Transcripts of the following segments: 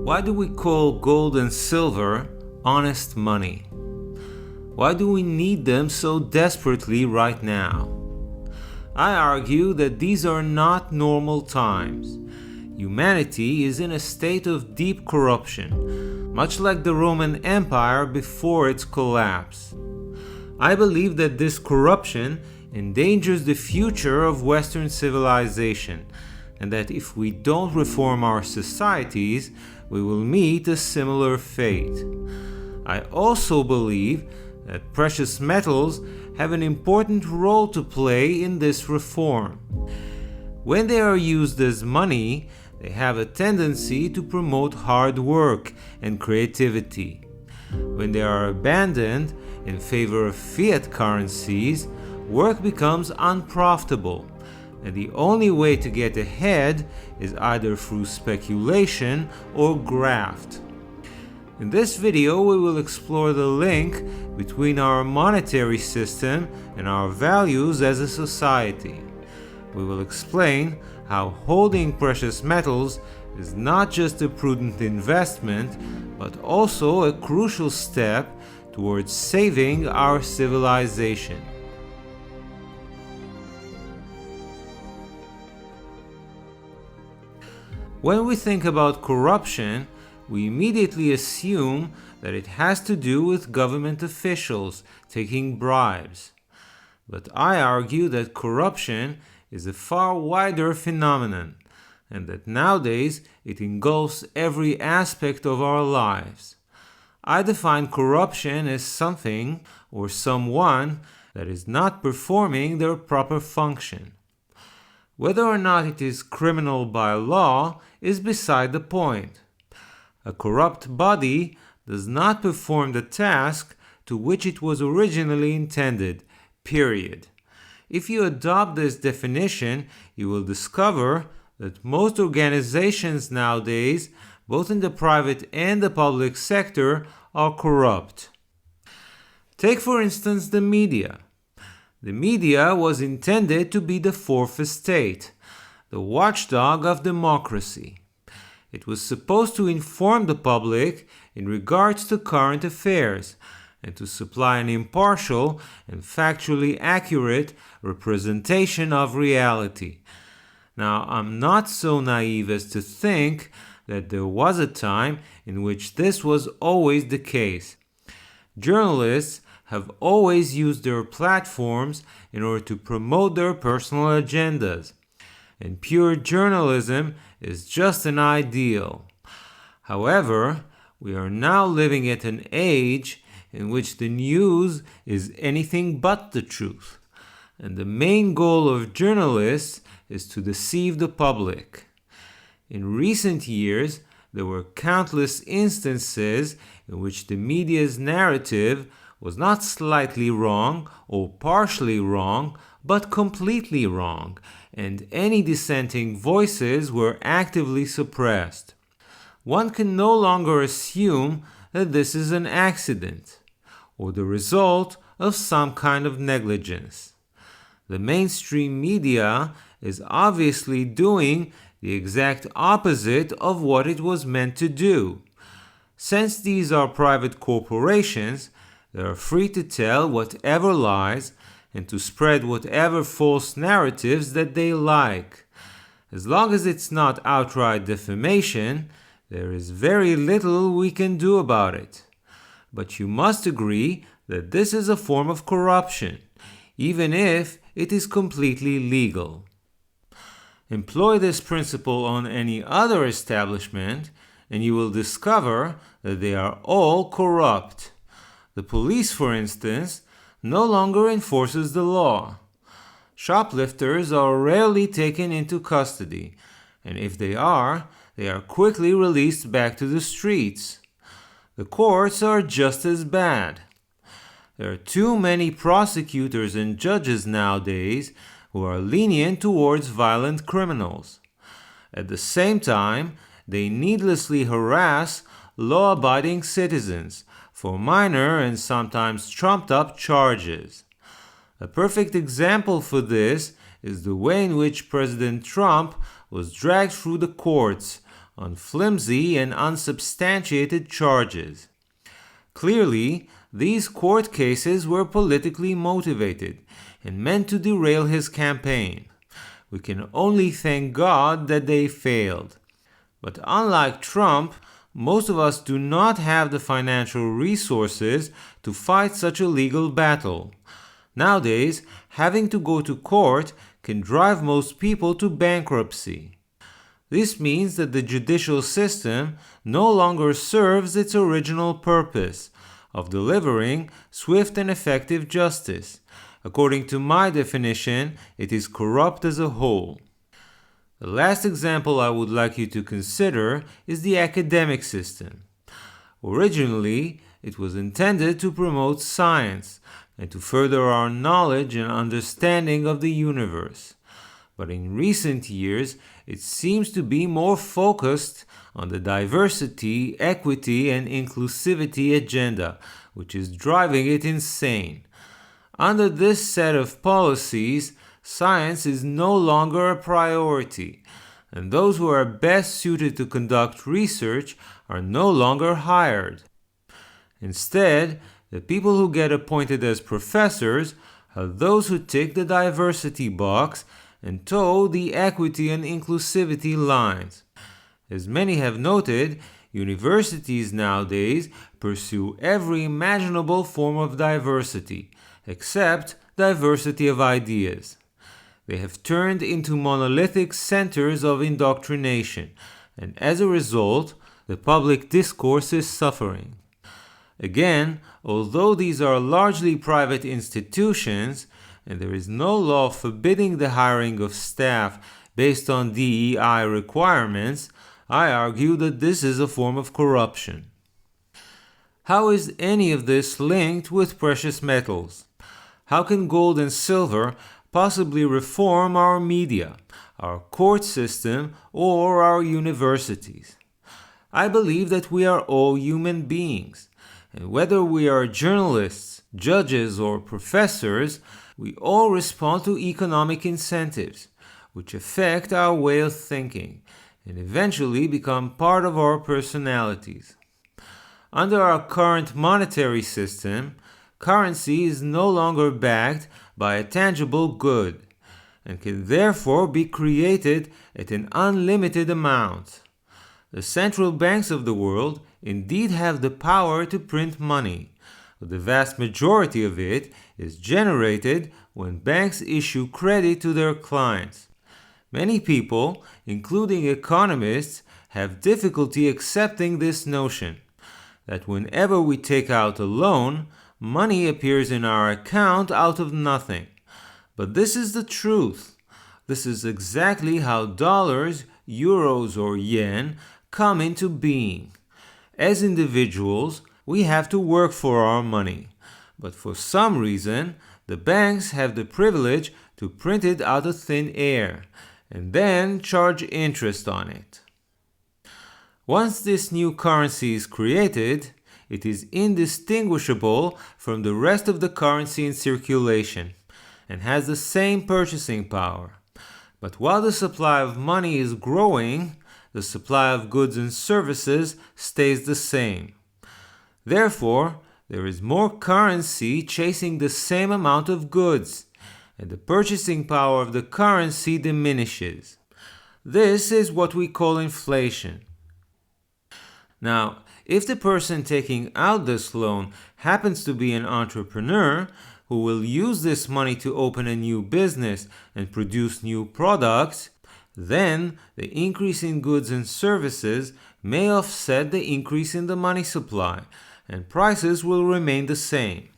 Why do we call gold and silver honest money? Why do we need them so desperately right now? I argue that these are not normal times. Humanity is in a state of deep corruption, much like the Roman Empire before its collapse. I believe that this corruption endangers the future of Western civilization, and that if we don't reform our societies, we will meet a similar fate. I also believe that precious metals have an important role to play in this reform. When they are used as money, they have a tendency to promote hard work and creativity. When they are abandoned in favor of fiat currencies, work becomes unprofitable, and the only way to get ahead is either through speculation or graft. In this video, we will explore the link between our monetary system and our values as a society. We will explain how holding precious metals is not just a prudent investment, but also a crucial step towards saving our civilization. When we think about corruption, we immediately assume that it has to do with government officials taking bribes. But I argue that corruption is a far wider phenomenon, and that nowadays it engulfs every aspect of our lives. I define corruption as something or someone that is not performing their proper function. Whether or not it is criminal by law is beside the point. A corrupt body does not perform the task to which it was originally intended, period. If you adopt this definition, you will discover that most organizations nowadays, both in the private and the public sector, are corrupt. Take for instance the media. The media was intended to be the fourth estate, the watchdog of democracy. It was supposed to inform the public in regards to current affairs and to supply an impartial and factually accurate representation of reality. Now, I'm not so naive as to think that there was a time in which this was always the case. Journalists have always used their platforms in order to promote their personal agendas, and pure journalism is just an ideal. However, we are now living at an age in which the news is anything but the truth, and the main goal of journalists is to deceive the public. In recent years, there were countless instances in which the media's narrative was not slightly wrong or partially wrong, but completely wrong, and any dissenting voices were actively suppressed. One can no longer assume that this is an accident or the result of some kind of negligence. The mainstream media is obviously doing the exact opposite of what it was meant to do. Since these are private corporations, they are free to tell whatever lies and to spread whatever false narratives that they like. As long as it's not outright defamation, there is very little we can do about it. But you must agree that this is a form of corruption, even if it is completely legal. Employ this principle on any other establishment, and you will discover that they are all corrupt. The police, for instance, no longer enforces the law. Shoplifters are rarely taken into custody, and if they are quickly released back to the streets. The courts are just as bad. There are too many prosecutors and judges nowadays who are lenient towards violent criminals. At the same time, they needlessly harass law-abiding citizens for minor and sometimes trumped-up charges. A perfect example for this is the way in which President Trump was dragged through the courts on flimsy and unsubstantiated charges. Clearly, these court cases were politically motivated and meant to derail his campaign. We can only thank God that they failed. But unlike Trump, most of us do not have the financial resources to fight such a legal battle. Nowadays, having to go to court can drive most people to bankruptcy. This means that the judicial system no longer serves its original purpose of delivering swift and effective justice. According to my definition, it is corrupt as a whole. The last example I would like you to consider is the academic system. Originally, it was intended to promote science and to further our knowledge and understanding of the universe. But in recent years, it seems to be more focused on the diversity, equity, and inclusivity agenda, which is driving it insane. Under this set of policies, science is no longer a priority, and those who are best suited to conduct research are no longer hired. Instead, the people who get appointed as professors are those who tick the diversity box and toe the equity and inclusivity lines. As many have noted, universities nowadays pursue every imaginable form of diversity, except diversity of ideas. They have turned into monolithic centers of indoctrination, and as a result, the public discourse is suffering. Again, although these are largely private institutions, and there is no law forbidding the hiring of staff based on DEI requirements, I argue that this is a form of corruption. How is any of this linked with precious metals? How can gold and silver possibly reform our media, our court system, or our universities? I believe that we are all human beings, and whether we are journalists, judges, or professors, we all respond to economic incentives, which affect our way of thinking and eventually become part of our personalities. Under our current monetary system, currency is no longer backed by a tangible good and can therefore be created at an unlimited amount. The central banks of the world indeed have the power to print money, but the vast majority of it is generated when banks issue credit to their clients. Many people, including economists, have difficulty accepting this notion that whenever we take out a loan, money appears in our account out of nothing. But this is the truth. This is exactly how dollars, euros, or yen come into being. As individuals, we have to work for our money, but for some reason, the banks have the privilege to print it out of thin air and then charge interest on it. Once this new currency is created, it is indistinguishable from the rest of the currency in circulation and has the same purchasing power. But while the supply of money is growing, the supply of goods and services stays the same. Therefore, there is more currency chasing the same amount of goods, and the purchasing power of the currency diminishes. This is what we call inflation. Now, if the person taking out this loan happens to be an entrepreneur who will use this money to open a new business and produce new products, then the increase in goods and services may offset the increase in the money supply, and prices will remain the same.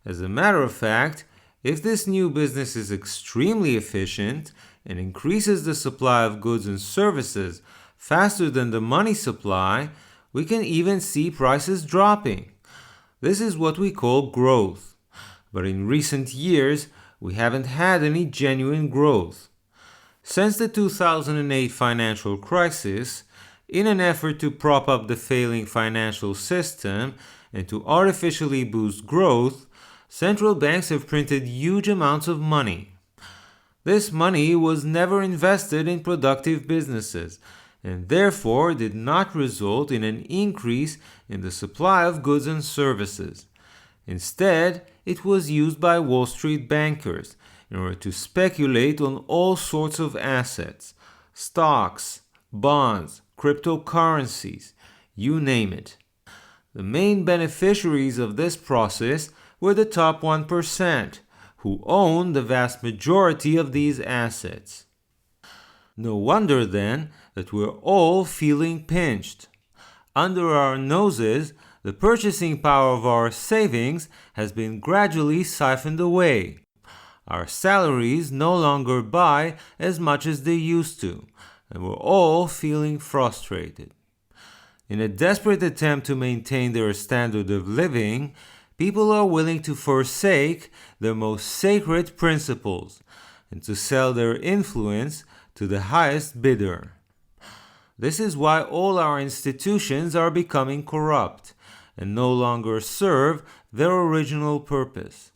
As a matter of fact, if this new business is extremely efficient and increases the supply of goods and services faster than the money supply, we can even see prices dropping. This is what we call growth. But in recent years, we haven't had any genuine growth. Since the 2008 financial crisis, in an effort to prop up the failing financial system and to artificially boost growth, central banks have printed huge amounts of money. This money was never invested in productive businesses, and therefore did not result in an increase in the supply of goods and services. Instead, it was used by Wall Street bankers in order to speculate on all sorts of assets, stocks, bonds, cryptocurrencies, you name it. The main beneficiaries of this process were the top 1%, who owned the vast majority of these assets. No wonder then that we're all feeling pinched. Under our noses, the purchasing power of our savings has been gradually siphoned away. Our salaries no longer buy as much as they used to, and we're all feeling frustrated. In a desperate attempt to maintain their standard of living, people are willing to forsake their most sacred principles and to sell their influence to the highest bidder. This is why all our institutions are becoming corrupt and no longer serve their original purpose.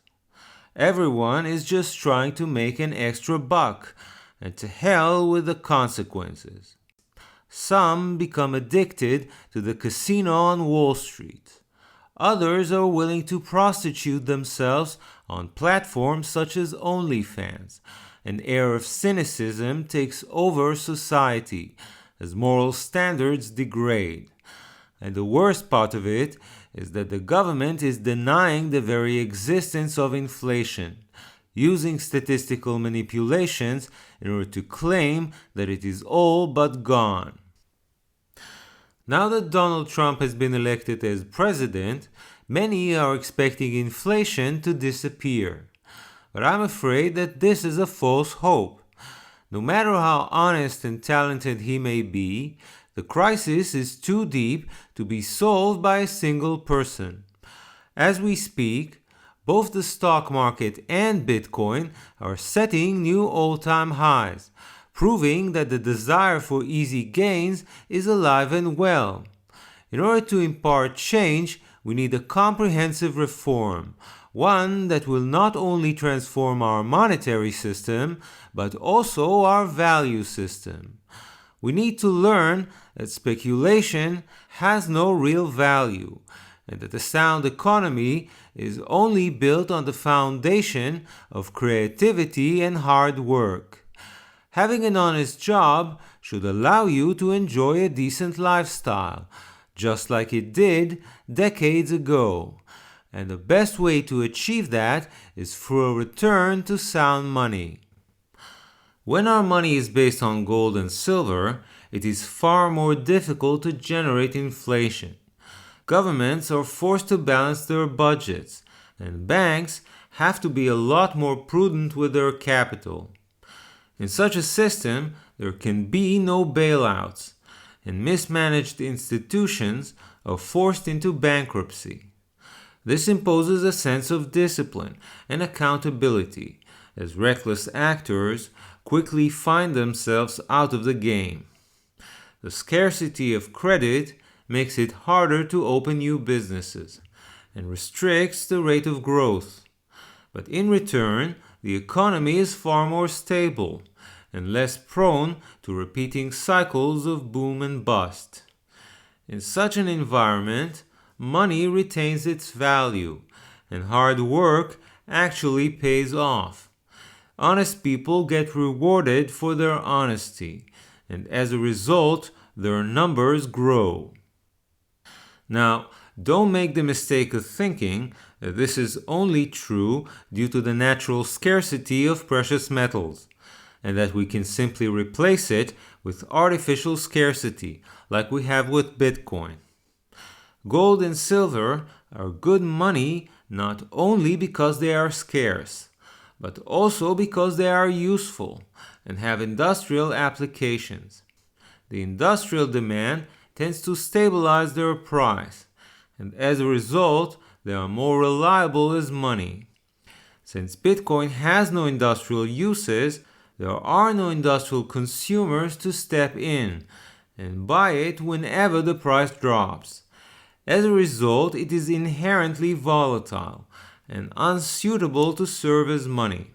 Everyone is just trying to make an extra buck, and to hell with the consequences. Some become addicted to the casino on Wall Street. Others are willing to prostitute themselves on platforms such as OnlyFans. An air of cynicism takes over society as moral standards degrade. And the worst part of it is that the government is denying the very existence of inflation, using statistical manipulations in order to claim that it is all but gone. Now that Donald Trump has been elected as president, many are expecting inflation to disappear. But I'm afraid that this is a false hope. No matter how honest and talented he may be, the crisis is too deep to be solved by a single person. As we speak, both the stock market and Bitcoin are setting new all-time highs, proving that the desire for easy gains is alive and well. In order to impart change, we need a comprehensive reform, one that will not only transform our monetary system, but also our value system. We need to learn that speculation has no real value, and that a sound economy is only built on the foundation of creativity and hard work. Having an honest job should allow you to enjoy a decent lifestyle, just like it did decades ago. And the best way to achieve that is through a return to sound money. When our money is based on gold and silver, it is far more difficult to generate inflation. Governments are forced to balance their budgets, and banks have to be a lot more prudent with their capital. In such a system, there can be no bailouts, and mismanaged institutions are forced into bankruptcy. This imposes a sense of discipline and accountability, as reckless actors quickly find themselves out of the game. The scarcity of credit makes it harder to open new businesses and restricts the rate of growth. But in return, the economy is far more stable and less prone to repeating cycles of boom and bust. In such an environment, money retains its value, and hard work actually pays off. Honest people get rewarded for their honesty, and as a result, their numbers grow. Now, don't make the mistake of thinking that this is only true due to the natural scarcity of precious metals, and that we can simply replace it with artificial scarcity, like we have with Bitcoin. Gold and silver are good money not only because they are scarce, but also because they are useful and have industrial applications. The industrial demand tends to stabilize their price, and as a result, they are more reliable as money. Since Bitcoin has no industrial uses, there are no industrial consumers to step in and buy it whenever the price drops. As a result, it is inherently volatile and unsuitable to serve as money.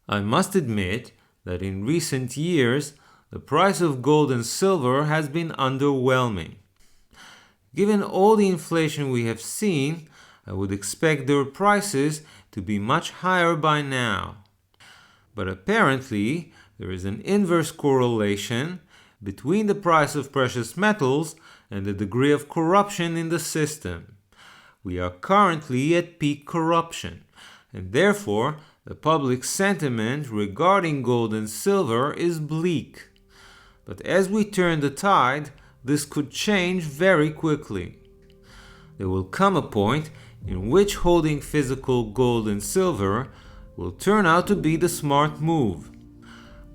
I must admit that in recent years, the price of gold and silver has been underwhelming. Given all the inflation we have seen, I would expect their prices to be much higher by now. But apparently, there is an inverse correlation between the price of precious metals and the degree of corruption in the system. We are currently at peak corruption, and therefore the public sentiment regarding gold and silver is bleak. But as we turn the tide, this could change very quickly. There will come a point in which holding physical gold and silver will turn out to be the smart move.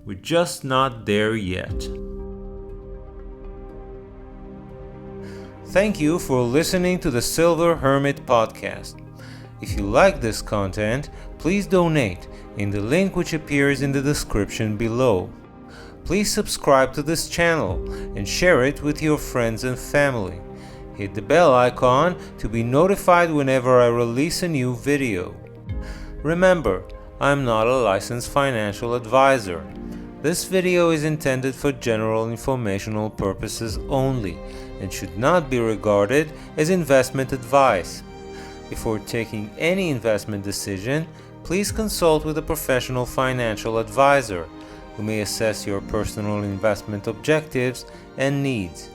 We're just not there yet. Thank you for listening to the Silver Hermit podcast. If you like this content, please donate in the link which appears in the description below. Please subscribe to this channel and share it with your friends and family. Hit the bell icon to be notified whenever I release a new video. Remember, I'm not a licensed financial advisor. This video is intended for general informational purposes only and should not be regarded as investment advice. Before taking any investment decision, please consult with a professional financial advisor who may assess your personal investment objectives and needs.